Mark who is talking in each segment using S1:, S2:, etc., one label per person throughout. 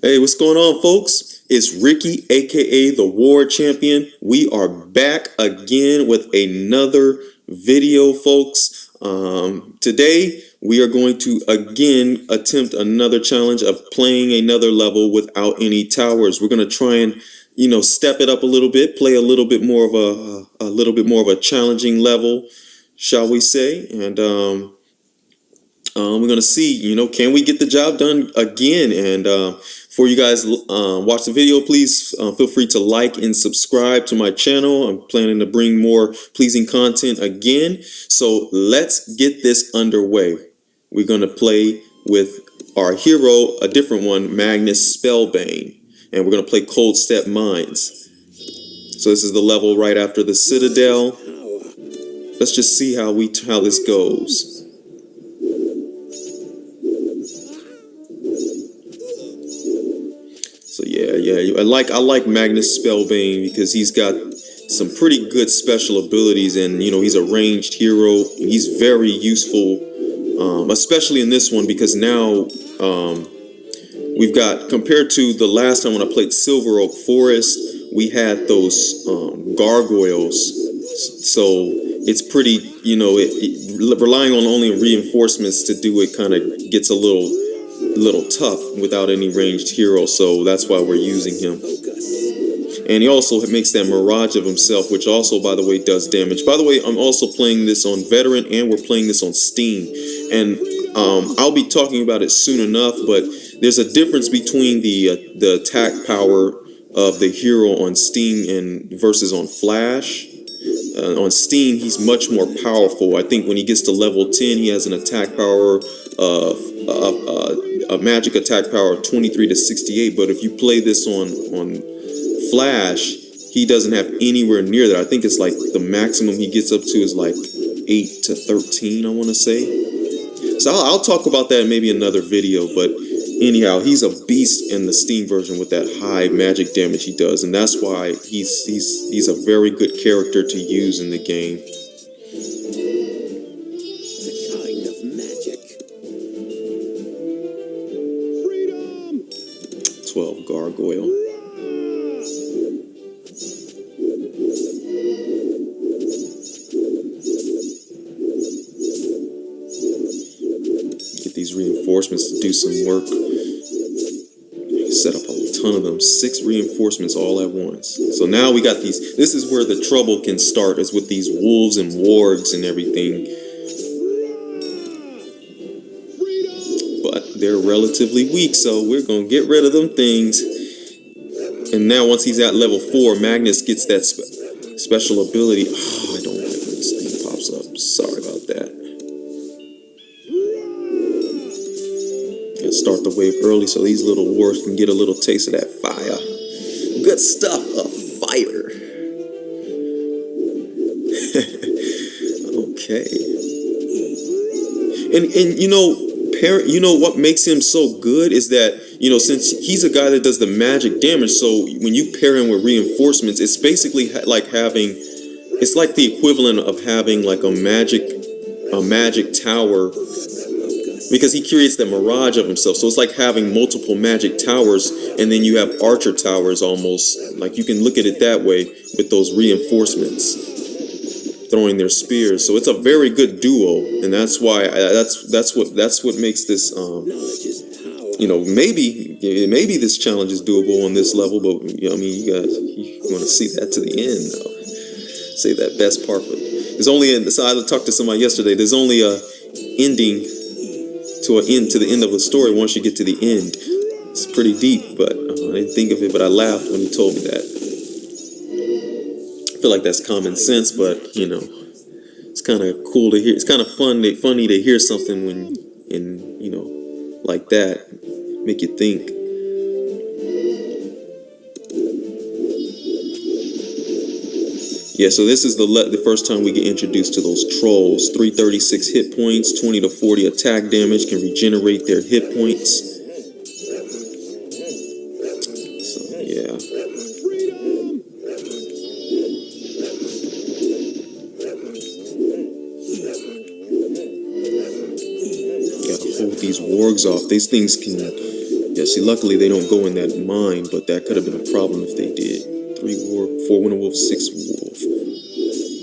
S1: Hey, what's going on, folks? It's Ricky, aka the War Champion. We are back again with another video, folks. Today we are going to again attempt another challenge of playing another level without any towers. We're going to try and step it up a little bit, play a little bit more of a challenging level, shall we say? And we're going to see, can we get the job done again? And before you guys watch the video, please feel free to like and subscribe to my channel. I'm planning to bring more pleasing content again. So let's get this underway. We're going to play with our hero, a different one, Magnus Spellbane. And we're going to play Cold Step Mines. So this is the level right after the Citadel. Let's just see how this goes. So I like Magnus Spellbane because he's got some pretty good special abilities, and he's a ranged hero. He's very useful, especially in this one because now we've got, compared to the last time when I played Silver Oak Forest, we had those gargoyles. So it's pretty, relying on only reinforcements to do it kind of gets a little tough without any ranged hero, so that's why we're using him. And he also makes that mirage of himself, which also, by the way, does damage. By the way, I'm also playing this on Veteran, and we're playing this on Steam. And I'll be talking about it soon enough, but there's a difference between the attack power of the hero on Steam and versus on Flash. On Steam, he's much more powerful. I think when he gets to level 10, he has an attack power of a magic attack power of 23 to 68. But if you play this on Flash, he doesn't have anywhere near that. I think it's like the maximum he gets up to is like 8 to 13, I want to say. So I'll talk about that in maybe another video. But anyhow, he's a beast in the Steam version with that high magic damage he does, and that's why he's a very good character to use in the game. 12 gargoyle. Get these reinforcements to do some work. Set up a ton of them, 6 reinforcements all at once. So now we got these. This is where the trouble can start, is with these wolves and wargs and everything. But they're relatively weak, so we're gonna get rid of them things. And now once he's at level 4, Magnus gets that special ability. Oh, I don't like when this thing pops up. Sorry about that. Gotta start the wave early so these little wargs can get a little taste of that fire. Good stuff, a fire. Okay. And what makes him so good is that, since he's a guy that does the magic damage, so when you pair him with reinforcements, it's basically like it's like the equivalent of having like a magic tower, because he creates the mirage of himself. So it's like having multiple magic towers, and then you have archer towers almost. Like, you can look at it that way with those reinforcements throwing their spears. So it's a very good duo, and that's why that's what makes this maybe this challenge is doable on this level. But you want to see that to the end, though. Say that best part, but there's only so I talked to somebody yesterday. There's only a ending to the end of a story once you get to the end. It's pretty deep, but I didn't think of it, but I laughed when he told me that. I feel like that's common sense, but it's kind of cool to hear. It's kind of funny to hear something like that, make you think. Yeah, so this is the first time we get introduced to those trolls. 336 hit points, 20 to 40 attack damage, can regenerate their hit points. So, yeah. Gotta hold these wargs off. These things can Yeah, see, luckily they don't go in that mine, but that could have been a problem if they did. 4 winter wolf, 6 wolf.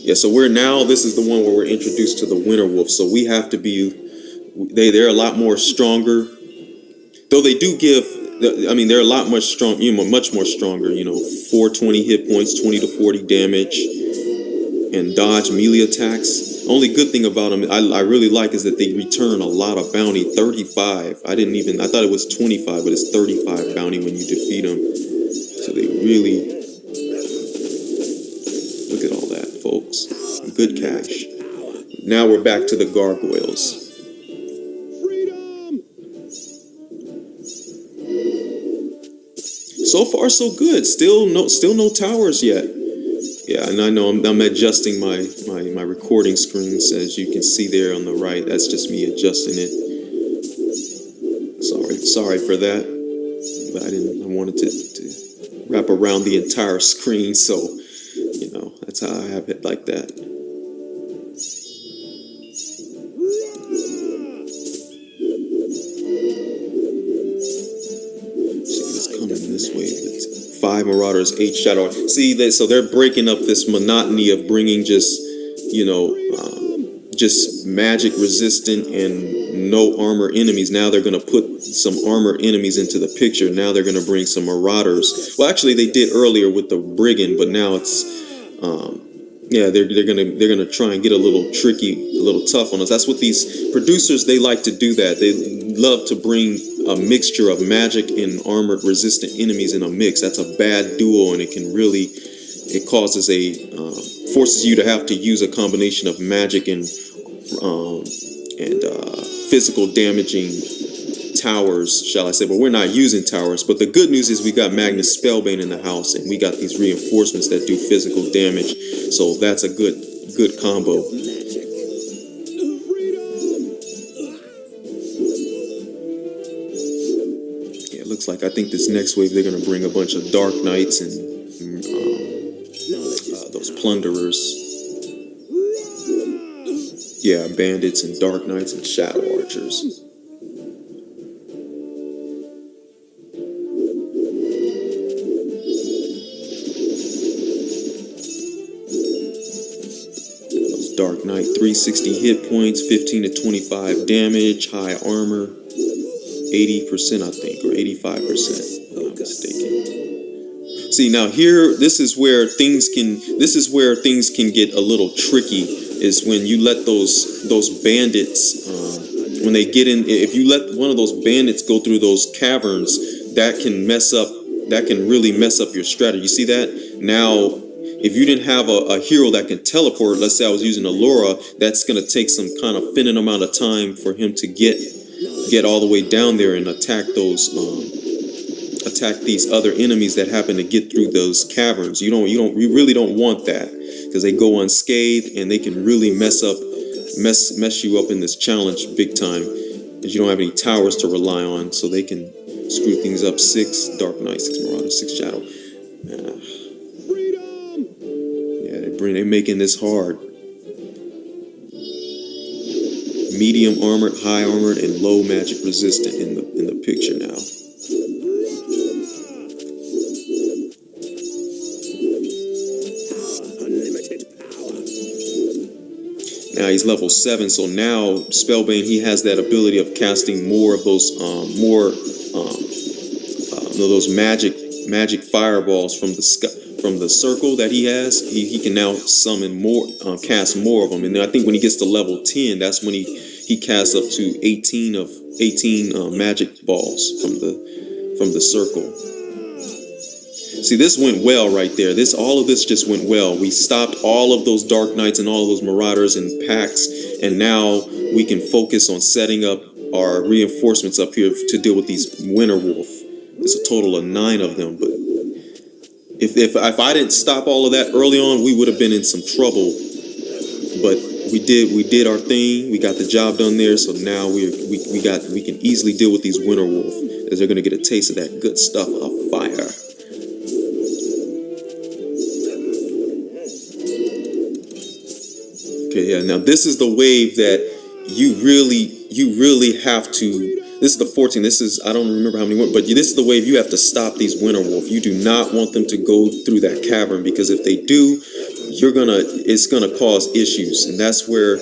S1: Yeah, so this is the one where we're introduced to the winter wolf. So we have to be, they're a lot more stronger. Though they do give, I mean, they're a lot much strong, much more stronger. 420 hit points, 20 to 40 damage, and dodge melee attacks. Only good thing about them, I really like, is that they return a lot of bounty. 35. I thought it was 25, but it's 35 bounty when you defeat them. So they really, look at all that, folks. Good cash. Now we're back to the gargoyles. So far, so good. Still no towers yet. Yeah, and I know I'm adjusting my recording screens, as you can see there on the right. That's just me adjusting it. Sorry for that. But I wanted to wrap around the entire screen, so that's how I have it like that. This way, 5 marauders, 8 shadow. See, so they're breaking up this monotony of bringing just magic resistant and no armor enemies. Now they're going to put some armor enemies into the picture. Now they're going to bring some marauders. Well, actually, they did earlier with the brigand, but now it's they're gonna try and get a little tricky, a little tough on us. That's what these producers, they like to do. That they love to bring a mixture of magic and armored resistant enemies in a mix. That's a bad duo, and it causes forces you to have to use a combination of magic and physical damaging towers, shall I say. But we're not using towers. But the good news is we got Magnus Spellbane in the house, and we got these reinforcements that do physical damage. So that's a good combo. Yeah, it looks like, I think this next wave they're going to bring a bunch of Dark Knights and those plunderers. Yeah, bandits and Dark Knights and Shadow Archers. Dark Knight, 360 hit points, 15 to 25 damage, high armor, 80% I think, or 85%, if I'm not mistaken. See, now here, this is where things can get a little tricky, is when you let those bandits, when they get in, if you let one of those bandits go through those caverns, that can really mess up your strategy. You see that? Now, if you didn't have a hero that can teleport, let's say I was using Allura, that's going to take some kind of finite amount of time for him to get all the way down there and attack these other enemies that happen to get through those caverns. You really don't want that, because they go unscathed and they can really mess you up in this challenge big time, because you don't have any towers to rely on, so they can screw things up. 6 Dark Knight, 6 Marauder, 6 Shadow. They're making this hard. Medium armored, high armored, and low magic resistant in the picture now. Now he's level 7, so now Spellbane, he has that ability of casting more of those magic fireballs from the sky. From the circle that he has, he can now summon more, cast more of them. And then I think when he gets to level 10, that's when he casts up to 18 magic balls from the circle. See, this went well right there. All of this just went well. We stopped all of those Dark Knights and all of those Marauders and packs, and now we can focus on setting up our reinforcements up here to deal with these Winter Wolf. There's a total of 9 of them, but If I didn't stop all of that early on, we would have been in some trouble. But we did our thing. We got the job done there. So now we can easily deal with these Winter Wolf, as they're gonna get a taste of that good stuff of fire. Okay, yeah. Now this is the wave that you really have to. this is the 14. This is, I don't remember how many went, but this is the wave you have to stop these winter wolf. You do not want them to go through that cavern, because if they do, it's gonna cause issues. And that's where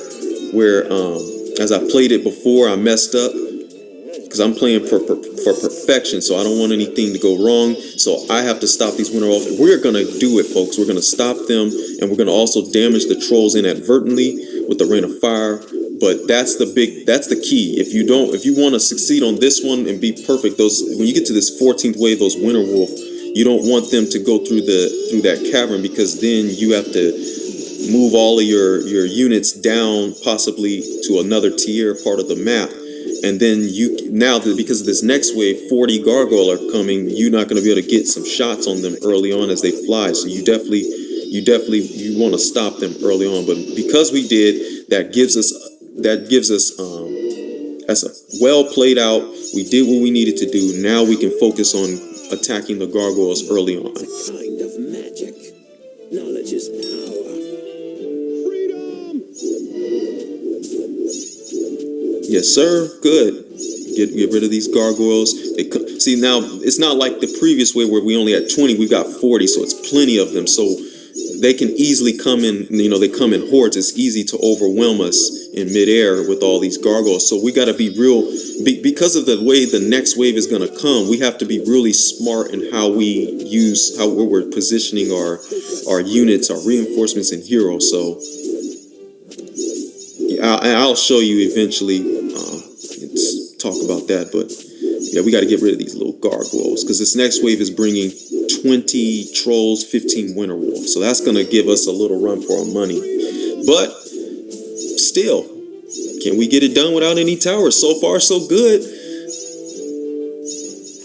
S1: as I played it before, I messed up, because I'm playing for perfection, so I don't want anything to go wrong. So I have to stop these winter wolves. We're gonna do it, folks. We're gonna stop them, and we're gonna also damage the trolls inadvertently with the rain of fire. But that's the key. If you want to succeed on this one and be perfect, when you get to this 14th wave, those winter wolf, you don't want them to go through that cavern, because then you have to move all of your units down, possibly to another tier part of the map. And then because of this next wave, 40 gargoyle are coming, you're not going to be able to get some shots on them early on as they fly. So you definitely want to stop them early on. But because we did, that gives us that's a well played out. We did what we needed to do. Now we can focus on attacking the gargoyles early on.
S2: Kind of magic. Knowledge is power.
S1: Yes, sir. Good. Get rid of these gargoyles. See, now it's not like the previous way where we only had 20. We've got 40, so it's plenty of them. So they can easily come in. They come in hordes. It's easy to overwhelm us in midair with all these gargoyles. So we got to be real, because of the way the next wave is going to come. We have to be really smart in how we're positioning our units, our reinforcements, and heroes. So I'll show you eventually. Talk about that, but yeah, we got to get rid of these little gargoyles, because this next wave is bringing 20 trolls, 15 winter wolves. So that's going to give us a little run for our money. But still, can we get it done without any towers? So far, so good.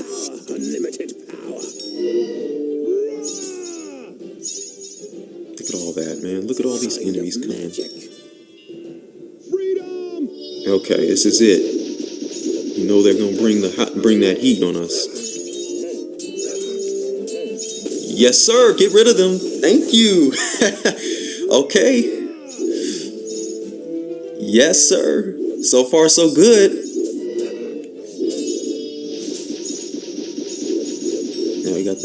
S2: Power, unlimited power.
S1: Look at all that, man. Look at all these enemies coming.
S2: Freedom.
S1: Okay, this is it. They're gonna bring that heat on us. Yes, sir. Get rid of them. Thank you. Okay. Yes, sir. So far, so good. Now we got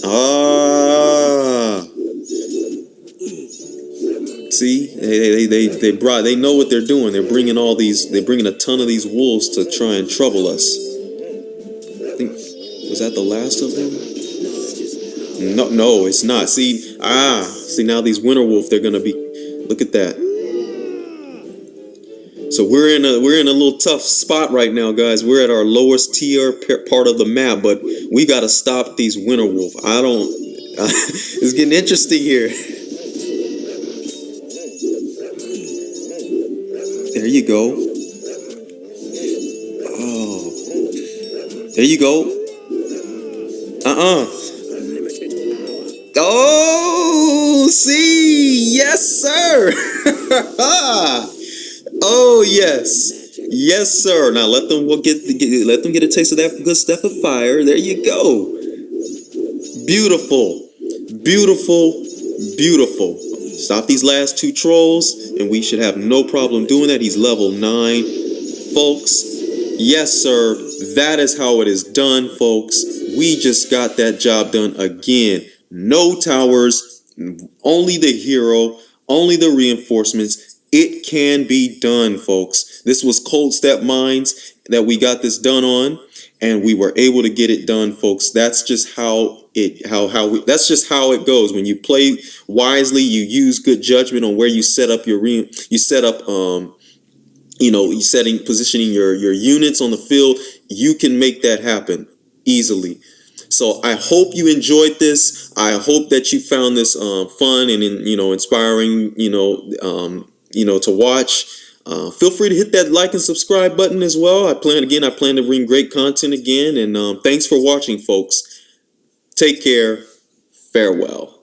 S1: See, they know what they're doing. They're bringing a ton of these wolves to try and trouble us. I think, was that the last of them? No, it's not. See now these winter wolf, they're gonna be. Look at that. So we're in a little tough spot right now, guys. We're at our lowest tier part of the map, but we gotta stop these winter wolf. It's getting interesting here. There you go. Oh. There you go. Oh, see. Yes, sir. Oh, yes. Yes, sir. Now let them get a taste of that good stuff of fire. There you go. Beautiful. Beautiful. Beautiful. Stop these last two trolls, and we should have no problem doing that. He's level 9, folks. Yes, sir. That is how it is done, folks. We just got that job done again. No towers, only the hero, only the reinforcements. It can be done, folks. This was Cold Step Mines that we got this done on, and we were able to get it done, folks. That's just that's just how it goes. When you play wisely, you use good judgment on where you set up positioning your units on the field. You can make that happen easily. So I hope you enjoyed this. I hope that you found this fun and inspiring. To watch. Feel free to hit that like and subscribe button as well. I plan to bring great content again. And thanks for watching, folks. Take care. Farewell.